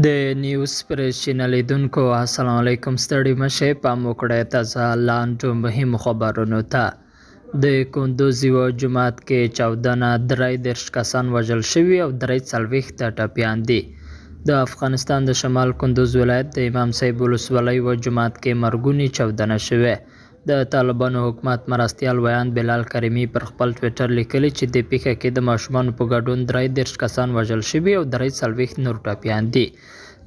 د نیوز پریس چینل لیدونکو السلام علیکم. ستړي مشئ، پام وکړئ تازه لاندو مهمو خبرونو ته. د کندوز یوه جومات کې چاودنه، 33 کسان وژل شوي او 43 ټپیان دي. د افغانستان د شمال کندوز ولایت د امام صاحب ولسوالۍ یوه جومات کې مرګونې چاودنه شوې. د طالبانو حکومت مرستیال ویاند بلال کریمي پر خپل ټویټر لیکلي چې د پیښه کې د ماشومانو په ګډون 33 کسان وژل شوي او 43 نور ټپیان دي.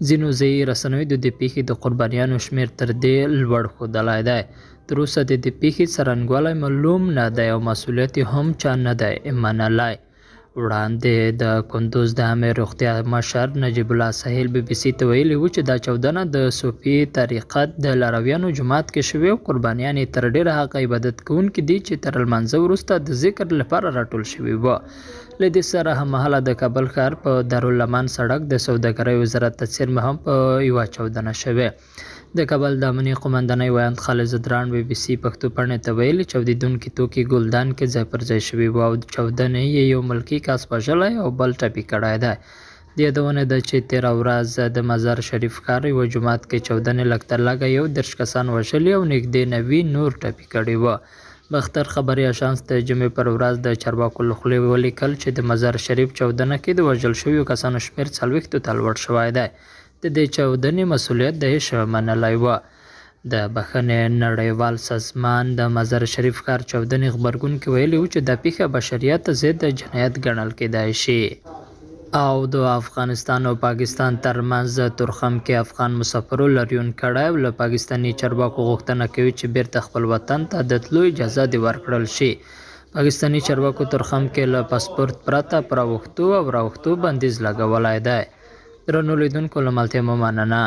ځینو ځایي رسنیو د دې پیښې د قربانیانو شمېر تر دې لوړ ښودلی دی. تر اوسه د دې پیښې څرنګوالی معلوم نه دی او مسؤلیت یې هم چا نه دی منلی. وړاندې د کندوز د عامې روغتیا مشر نجیب الله سهیل BBC ته ویلي وو چې دا چاودنه د صوفي طریقت د لارویانو جومات کې شوې او قربانیان یې تر ډېره هغه عبادت کوونکي دي چې تر لمانځه وروسته د ذکر لپاره راټول شوي وو. له دې سره هممهاله د کابل ښار په دارالامان سړک د سوداګرۍ وزارت ته څیرمه هم په یوه چاودنه شوې. د کابل د امنیې قومندانۍ ویاند خالد زدران BBC پښتو پاڼې ته ویلي چاودېدونکي توکي ګلدان کې ځای پر ځای شوي وو او د چاودنې یې یو ملکي کس وژلی او بل ټپي کړی دی. د یادونه ده چې تېره ورځ د مزار شریف ښار یوه جومات کې چاودنې لږ تر لږه 31 کسان وژلي او نږدې 90 نور ټپي کړي وو. باختر خبري اژانس د جمعې پر ورځ د چارواکو له خولې ولیکل چې د مزار شریف چاودنه کې د وژل شویو کسانو شمېر 40 ته لوړ شوی دی. د دې چاودنې مسؤلیت د هیڅ منلی وه. د بخښنې نړیوال سازمان د مزار شریف ښار چاودنې غبرګون کې ویلي وو چې دا پیښه بشریت ضد جنایت ګڼل کیدای شي. او د افغانستان او پاکستان ترمنځ تورخم کې افغان مسافرو لاریون کړی او له پاکستاني چارواکو غوښتنه کوي چې بیرته خپل وطن ته د تلو اجازه دې ورکړل شي. پاکستاني چارواکو تورخم کې له پاسپورت پرته پر اوښتو او راوښتو بندیز لګولی دی. درنو لیدونکو له ملتیا مو مننه.